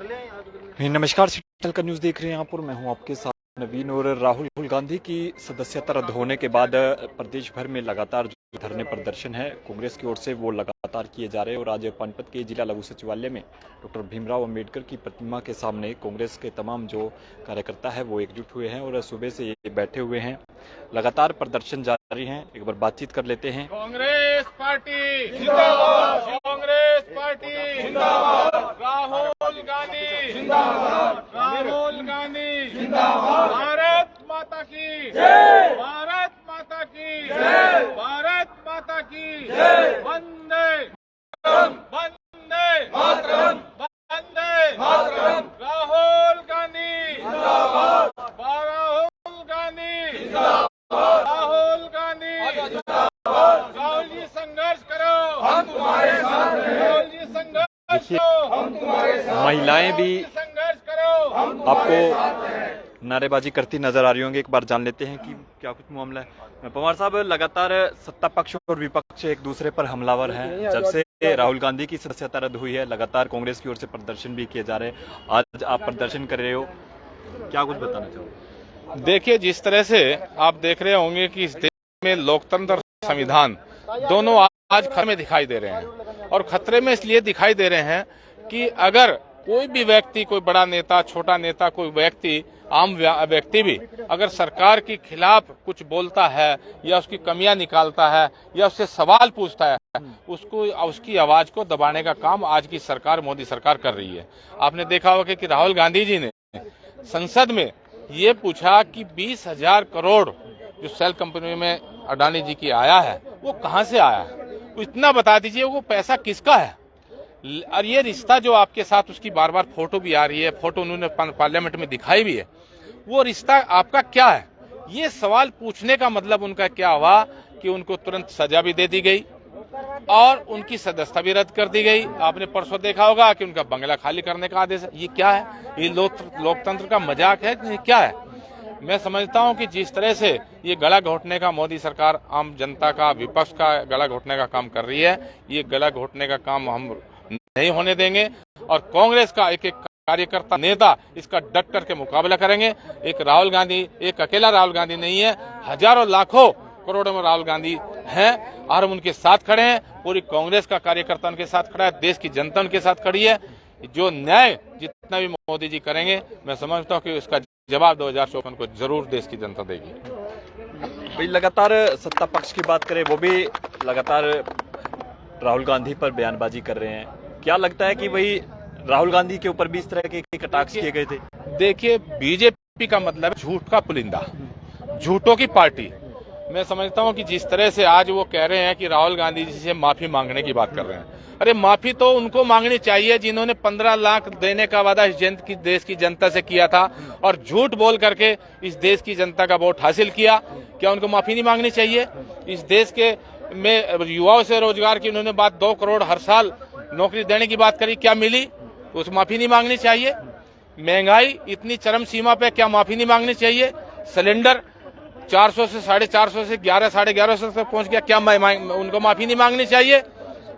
नमस्कार, सिटी का न्यूज देख रहे हैं आप और मैं हूं आपके साथ नवीन। और राहुल गांधी की सदस्यता रद्द होने के बाद प्रदेश भर में लगातार जो धरने प्रदर्शन है कांग्रेस की ओर से वो लगातार किए जा रहे हैं। और आज पानीपत के जिला लघु सचिवालय में डॉक्टर भीमराव अंबेडकर की प्रतिमा के सामने कांग्रेस के तमाम जो कार्यकर्ता है वो एकजुट हुए हैं और सुबह से ये बैठे हुए हैं। लगातार प्रदर्शन जारी है। एक बार बातचीत कर लेते हैं। कांग्रेस पार्टी जिंदाबाद, कांग्रेस पार्टी जिंदाबाद, राहुल गांधी जिंदाबाद, राहुल गांधी जिंदाबाद, भारत माता की जय, भारत माता की जय, भारत माता की जय, वंदे वंदे मातरम, वंदे मातरम, राहुल गांधी जिंदाबाद, राहुल गांधी जिंदाबाद, राहुल गांधी जिंदाबाद, राहुल जी संघर्ष करो, हम तुम्हारे साथ हैं, राहुल जी संघर्ष करो, हम तुम्हारे साथ, महिलाएं भी संघर्ष करो, हम आपको नारेबाजी करती नजर आ रही होंगी। एक बार जान लेते हैं कि क्या कुछ मामला है। पवार साहब, लगातार सत्ता पक्ष और विपक्ष एक दूसरे पर हमलावर हैं। जब से राहुल गांधी की सदस्यता रद्द हुई है लगातार कांग्रेस की ओर से प्रदर्शन भी किए जा रहे हैं। आज आप प्रदर्शन कर रहे हो, क्या कुछ बताना चाहोगे? देखिए, जिस तरह से आप देख रहे होंगे कि इस देश में लोकतंत्र और संविधान दोनों आज खतरे में दिखाई दे रहे हैं। और खतरे में इसलिए दिखाई दे रहे हैं कि अगर कोई भी व्यक्ति, कोई बड़ा नेता, छोटा नेता, कोई व्यक्ति, आम व्यक्ति भी अगर सरकार के खिलाफ कुछ बोलता है या उसकी कमियां निकालता है या उससे सवाल पूछता है, उसको उसकी आवाज को दबाने का काम आज की सरकार, मोदी सरकार कर रही है। आपने देखा होगा कि राहुल गांधी जी ने संसद में ये पूछा कि 20,000 करोड़ जो सेल कंपनी में अडानी जी की आया है वो कहां से आया है, तो इतना बता दीजिए वो पैसा किसका है। और ये रिश्ता जो आपके साथ, उसकी बार बार फोटो भी आ रही है, फोटो उन्होंने पार्लियामेंट में दिखाई भी है, वो रिश्ता आपका क्या है। ये सवाल पूछने का मतलब उनका क्या हुआ कि उनको तुरंत सजा भी दे दी गई और उनकी सदस्यता भी रद्द कर दी गई। आपने परसों देखा होगा कि उनका बंगला खाली करने का आदेश है। ये क्या है? ये लोकतंत्र का मजाक है कि क्या है? मैं समझता हूं कि जिस तरह से ये गला घोटने का मोदी सरकार आम जनता का, विपक्ष का गला घोटने का काम कर रही है, ये गला घोटने का काम हम नहीं होने देंगे। और कांग्रेस का एक एक कार्यकर्ता, नेता इसका डट करके मुकाबला करेंगे। एक राहुल गांधी, एक अकेला राहुल गांधी नहीं है, हजारों लाखों करोड़ों में राहुल गांधी हैं और हम उनके साथ खड़े हैं। पूरी कांग्रेस का कार्यकर्ता उनके साथ खड़ा है, देश की जनता उनके साथ खड़ी है। जो न्याय जितना भी मोदी जी करेंगे, मैं समझता हूं कि उसका जवाब 2024 को जरूर देश की जनता देगी। भाई, लगातार सत्ता पक्ष की बात करें, वो भी लगातार राहुल गांधी पर बयानबाजी कर रहे हैं। क्या लगता है कि वही राहुल गांधी के ऊपर भी इस तरह के कटाक्ष किए गए थे? देखिए, बीजेपी का मतलब झूठ का पुलिंदा, झूठों की पार्टी। मैं समझता हूं कि जिस तरह से आज वो कह रहे हैं कि राहुल गांधी जी से माफी मांगने की बात कर रहे हैं, अरे माफी तो उनको मांगनी चाहिए जिन्होंने 15 लाख देने का वादा इस देश की जनता से किया था और झूठ बोल करके इस देश की जनता का वोट हासिल किया। क्या उनको माफी नहीं मांगनी चाहिए? इस देश के में युवाओं से रोजगार की उन्होंने बात, 2 करोड़ हर साल नौकरी देने की बात करी, क्या मिली? तो उस माफी नहीं मांगनी चाहिए। महंगाई इतनी चरम सीमा पे, क्या माफी नहीं मांगनी चाहिए? सिलेंडर 400 से 450 से 11 साढ़े 1100 तक पहुंच गया, क्या उनको माफी नहीं मांगनी चाहिए?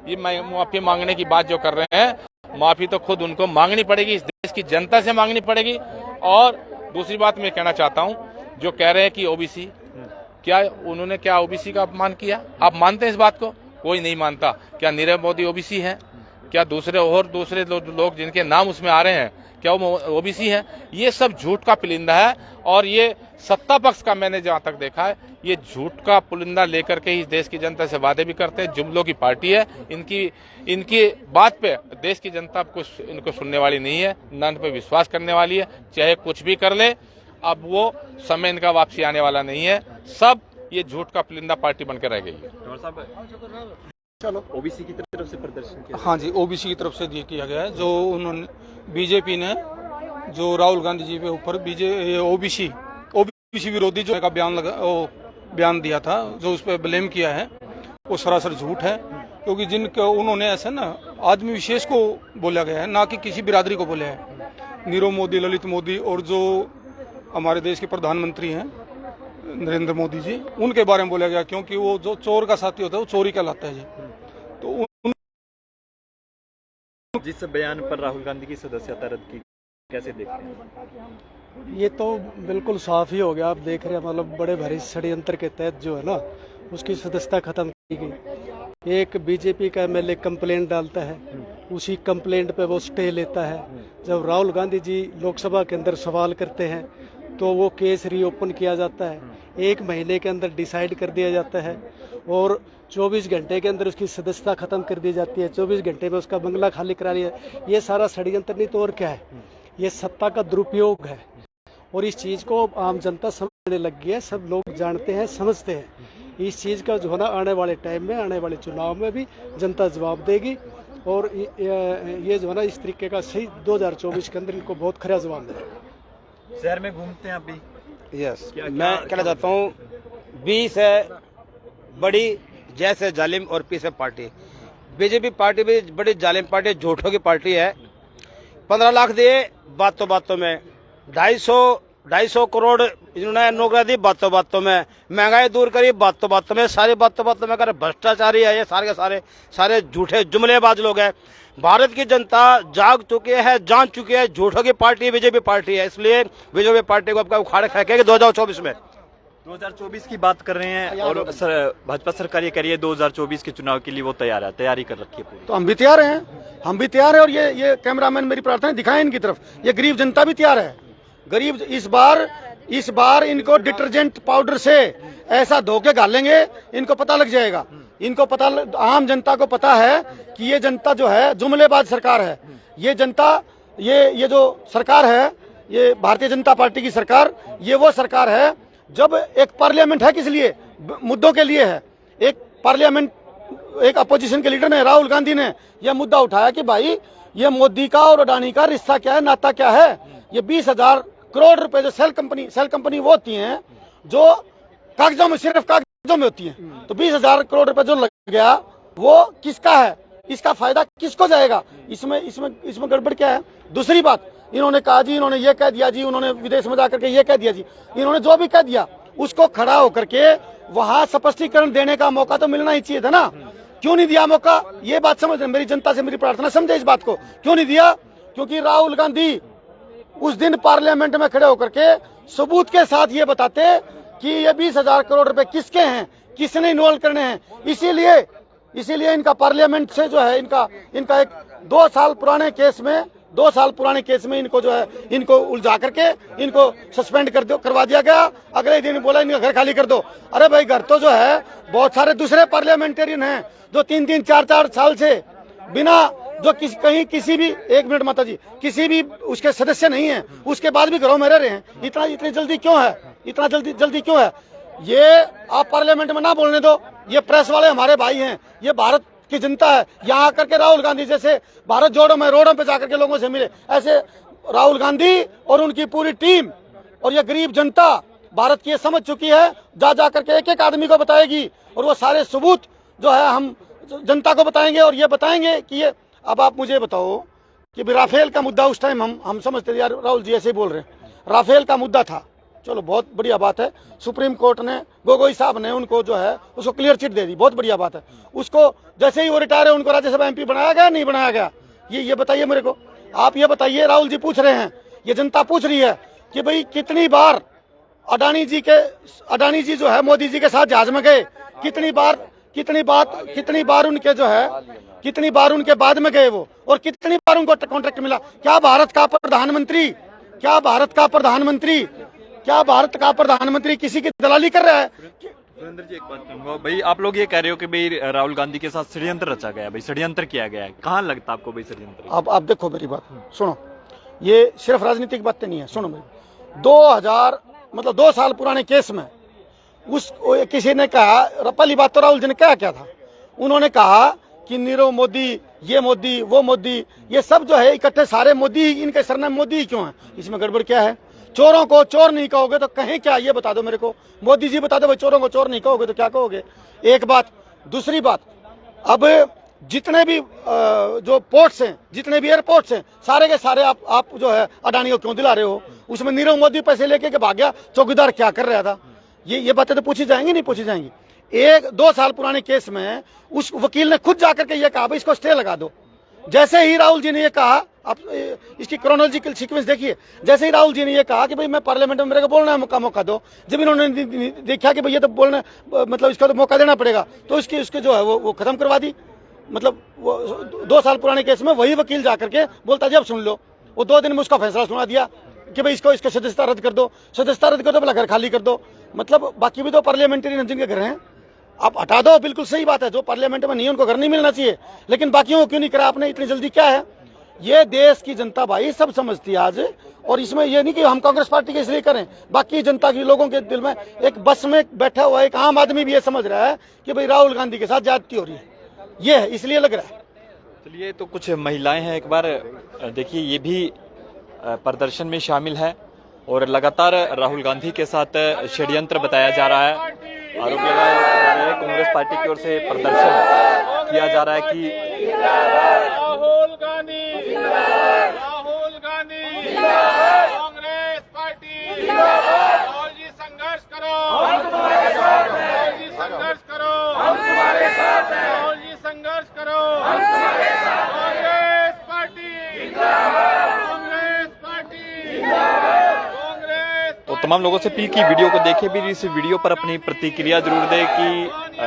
ये माफी मांगने की बात जो कर रहे हैं, माफी तो खुद उनको मांगनी पड़ेगी, इस देश की जनता से मांगनी पड़ेगी। और दूसरी बात मैं कहना चाहता हूं, जो कह रहे हैं कि ओबीसी, क्या उन्होंने क्या ओबीसी का अपमान किया? आप मानते हैं इस बात को? कोई नहीं मानता। क्या नीरव मोदी ओबीसी है? क्या दूसरे लोग जिनके नाम उसमें आ रहे हैं, क्या वो ओबीसी है? ये सब झूठ का पुलिंदा है। और ये सत्ता पक्ष का, मैंने जहां तक देखा है, ये झूठ का पुलिंदा लेकर के इस देश की जनता से वादे भी करते हैं। जुमलों की पार्टी है। इनकी बात पे देश की जनता इनको सुनने वाली नहीं है, न इन पे विश्वास करने वाली है। चाहे कुछ भी कर ले, अब वो समय इनका वापसी आने वाला नहीं है। सब ये झूठ का पुलिंदा पार्टी बनकर रह गई है। चलो, ओबीसी की तरफ से प्रदर्शन किया। हाँ जी, ओबीसी की तरफ से किया गया है। जो उन्होंने बीजेपी ने जो राहुल गांधी जी के ऊपर ओबीसी विरोधी जो का बयान दिया था, जो उस पर ब्लेम किया है, वो सरासर झूठ है। क्योंकि जिनका उन्होंने ऐसे ना आदमी विशेष को बोला गया है, ना कि किसी बिरादरी को बोला है। नीरव मोदी, ललित मोदी और जो हमारे देश के प्रधानमंत्री हैं नरेंद्र मोदी जी, उनके बारे में बोला गया, क्योंकि वो जो चोर का साथी होता है वो चोरी कहलाता है जी। तो जिस बयान पर राहुल गांधी की सदस्यता रद्द की, कैसे देखते हैं? ये तो बिल्कुल साफ ही हो गया। आप देख रहे हैं, मतलब बड़े भारी षड्यंत्र के तहत जो है ना, उसकी सदस्यता खत्म की गई। एक बीजेपी का एमएलए कंप्लेंट डालता है, उसी कंप्लेंट पे वो स्टे लेता है। जब राहुल गांधी जी लोकसभा के अंदर सवाल करते हैं तो वो केस रीओपन किया जाता है, 1 महीने के अंदर डिसाइड कर दिया जाता है और 24 घंटे के अंदर उसकी सदस्यता खत्म कर दी जाती है। 24 घंटे में उसका बंगला खाली करा लिया। ये सारा षड्यंत्र नहीं तो और क्या है? ये सत्ता का दुरुपयोग है और इस चीज को आम जनता समझने लग गई है। सब लोग जानते हैं, समझते हैं। इस चीज का जो है ना, आने वाले टाइम में, आने वाले चुनाव में भी जनता जवाब देगी और ये जो है ना, इस तरीके का सही 2024 के अंदर इनको बहुत खरा जवाब देगा। शहर में घूमते हैं अभी? यस, मैं कहना चाहता हूँ, 20 है बड़ी जैसे जालिम और पीस है पार्टी। बीजेपी पार्टी भी बड़ी जालिम पार्टी, झूठों की पार्टी है। 15 लाख दिए बातों में, 250 करोड़ इन्होंने नौकरियां दी बातों में, महंगाई दूर करी बातों में, सारी बातों में कर भ्रष्टाचारी है ये सारे के सारे झूठे जुमलेबाज लोग हैं। भारत की जनता जाग चुकी है, जान चुकी है, झूठों की पार्टी बीजेपी पार्टी है। इसलिए बीजेपी पार्टी को आपका उखाड़ फेंकेगी 2024 में। 2024 की बात कर रहे हैं और भाजपा सरकार ये कह रही है 2024 के चुनाव के लिए वो तैयार है, तैयारी कर रखी है पूरी। तो हम भी तैयार हैं, और ये कैमरामैन मेरी प्रार्थना है दिखाएं इनकी तरफ। ये गरीब जनता भी तैयार है। गरीब इस बार इनको डिटर्जेंट पाउडर से ऐसा धोके गालेंगे, इनको पता लग जाएगा। आम जनता को पता है कि ये जनता जो है जुमलेबाज सरकार है। ये जनता, ये जो सरकार है, ये भारतीय जनता पार्टी की सरकार, ये वो सरकार है जब एक पार्लियामेंट है किस लिए? मुद्दों के लिए है। एक पार्लियामेंट, एक अपोजिशन के लीडर ने, राहुल गांधी ने यह मुद्दा उठाया कि भाई ये मोदी का और अडानी का रिश्ता क्या है, नाता क्या है। ये 20,000 करोड़ रुपए जो सेल कंपनी वो होती हैं जो कागजों में, सिर्फ कागजों में होती हैं। तो 20,000 करोड़ रुपए जो लग गया वो किसका है? इसका फायदा किसको जाएगा? इसमें गड़बड़ क्या है? दूसरी बात, इन्होंने कहा जी, इन्होंने ये कह दिया जी, उन्होंने विदेश में जाकर के ये कह दिया जी। इन्होंने जो भी कह दिया उसको खड़ा होकर के वहां स्पष्टीकरण देने का मौका तो मिलना ही चाहिए था ना। क्यों नहीं दिया मौका? ये बात समझ, मेरी जनता से मेरी प्रार्थना, समझे इस बात को। क्यों नहीं दिया? क्योंकि राहुल गांधी उस दिन पार्लियामेंट में खड़े होकर के सबूत के साथ ये बताते कि ये 20,000 करोड़ रुपए किसके हैं, किसने इन्वॉल्व करने हैं। इसीलिए इनका पार्लियामेंट से जो है, इनका एक 2 साल पुराने केस में इनको जो है, इनको उलझा करके इनको सस्पेंड करवा दिया गया। अगले दिन बोला इनका घर खाली कर दो। अरे भाई, घर तो जो है बहुत सारे दूसरे पार्लियामेंटेरियन हैं जो 3-3, 4-4 साल से बिना जो किसी भी, 1 मिनट माता जी, किसी भी उसके सदस्य नहीं है, उसके बाद भी घरों में रह रहे हैं। इतनी जल्दी क्यों है? इतना जल्दी क्यों है? ये आप पार्लियामेंट में ना बोलने दो। ये प्रेस वाले हमारे भाई हैं, ये भारत की जनता है। यहाँ आकर के राहुल गांधी जैसे भारत जोड़ो में रोडों पे जाकर के लोगों से मिले, ऐसे राहुल गांधी और उनकी पूरी टीम और ये गरीब जनता भारत की ये समझ चुकी है। जाकर के एक आदमी को बताएगी और वो सारे सबूत जो है हम जनता को बताएंगे और ये बताएंगे कि ये। अब आप मुझे बताओ कि राफेल का मुद्दा उस टाइम हम समझते थे यार राहुल जी ऐसे ही बोल रहे हैं। राफेल का मुद्दा था, चलो बहुत बढ़िया बात है। सुप्रीम कोर्ट ने, गोगोई साहब ने उनको जो है उसको क्लियर चिट दे दी, बहुत बढ़िया बात है। उसको जैसे ही वो रिटायर है उनको राज्यसभा एमपी बनाया गया, नहीं बनाया गया? ये बताइए मेरे को। आप ये बताइए, राहुल जी पूछ रहे हैं, ये जनता पूछ रही है कि भाई कितनी बार अडानी जी जो है मोदी जी के साथ जहाज में गए, कितनी बार उनके जो है, कितनी बार उनके बाद में गए वो, और कितनी बार उनको कॉन्ट्रैक्ट मिला? क्या भारत का प्रधानमंत्री किसी की दलाली कर रहा है? सुरेंद्र जी, एक बात कहूंगा भाई, आप लोग ये कह रहे हो कि भाई राहुल गांधी के साथ षड्यंत्र रचा गया, भाई षड्यंत्र किया गया है, कहाँ लगता आपको भाई षड्यंत्र? अब आप देखो मेरी बात सुनो, ये सिर्फ राजनीतिक बातें नहीं है। सुनो मेरी, 2 साल पुराने केस में किसी ने कहा, पहली बात तो राहुल जी ने क्या था, उन्होंने कहा कि नीरव मोदी, ये मोदी, वो मोदी, ये सब जो है इकट्ठे सारे मोदी, इनके सरनाम मोदी ही क्यों है? इसमें गड़बड़ क्या है? चोरों को चोर नहीं कहोगे तो कहें क्या? ये बता दो मेरे को। मोदी जी बता दो भाई, चोरों को चोर नहीं कहोगे तो क्या कहोगे? एक बात। दूसरी बात, अब जितने भी जो पोर्ट्स हैं, जितने भी एयरपोर्ट्स हैं, सारे के सारे आप जो है अडानी को क्यों दिला रहे हो? उसमें नीरव मोदी पैसे लेके के भाग गया, चौकीदार क्या कर रहा था? ये बातें तो पूछी जाएंगी, नहीं पूछी जाएंगी। 2 साल पुराने केस में उस वकील ने खुद जाकर के ये कहा भाई इसको स्टे लगा दो। जैसे ही राहुल जी ने ये कहा, आप इसकी क्रोनोलॉजिकल सीक्वेंस देखिए, जैसे ही राहुल जी ने ये कहा कि भाई मैं पार्लियामेंट में मेरे को बोलना है, मौका दो, जब इन्होंने देखा कि भाई ये तो बोलना, मतलब इसका तो मौका देना पड़ेगा, तो इसके जो है वो खत्म करवा दी। मतलब वो 2 साल पुराने केस में वही वकील जाकर के बोलता जी अब सुन लो, वो 2 दिन में उसका फैसला सुना दिया कि भाई इसको सदस्यता रद्द कर दो, सदस्यता रद्द कर दो, भला घर खाली कर दो। मतलब बाकी भी तो पार्लियामेंट्री जिनके घर हैं आप हटा दो, बिल्कुल सही बात है, जो पार्लियामेंट में नहीं उनको घर नहीं मिलना चाहिए, लेकिन बाकियों को क्यों नहीं करा आपने, इतनी जल्दी क्या है? ये देश की जनता भाई सब समझती है आज, और इसमें ये नहीं कि हम कांग्रेस पार्टी के इसलिए करें, बाकी जनता के लोगों के दिल में, एक बस में बैठा हुआ एक आम आदमी भी ये समझ रहा है कि भाई राहुल गांधी के साथ ज्यादती हो रही है, ये है, इसलिए लग रहा है। चलिए, तो कुछ महिलाएं हैं, एक बार देखिए, ये भी प्रदर्शन में शामिल है और लगातार राहुल गांधी के साथ षड्यंत्र बताया जा रहा है, आरोप लगाए जा रहे हैं, कांग्रेस पार्टी की ओर से प्रदर्शन किया जा रहा है कि राहुल गांधी, कांग्रेस पार्टी, राहुल जी संघर्ष करो, राहुल जी संघर्ष करो, राहुल जी संघर्ष करो, कांग्रेस पार्टी, कांग्रेस पार्टी, कांग्रेस। तो तमाम लोगों से अपील की वीडियो को देखे भी, इस वीडियो पर अपनी प्रतिक्रिया जरूर दें कि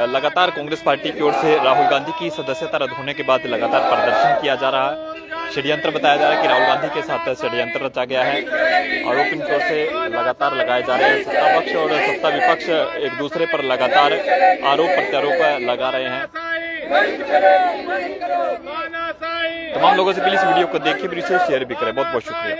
लगातार कांग्रेस पार्टी की ओर से राहुल गांधी की सदस्यता रद्द होने के बाद लगातार प्रदर्शन किया जा रहा है, षड्यंत्र बताया जा रहा है कि राहुल गांधी के साथ षड्यंत्र रचा गया है, आरोप इनकी ओर से लगातार लगाए जा रहे हैं। सत्ता पक्ष और सत्ता विपक्ष एक दूसरे पर लगातार आरोप प्रत्यारोप लगा रहे हैं। तमाम लोगों से प्लीज वीडियो को देखिए, शेयर भी करें। बहुत बहुत शुक्रिया।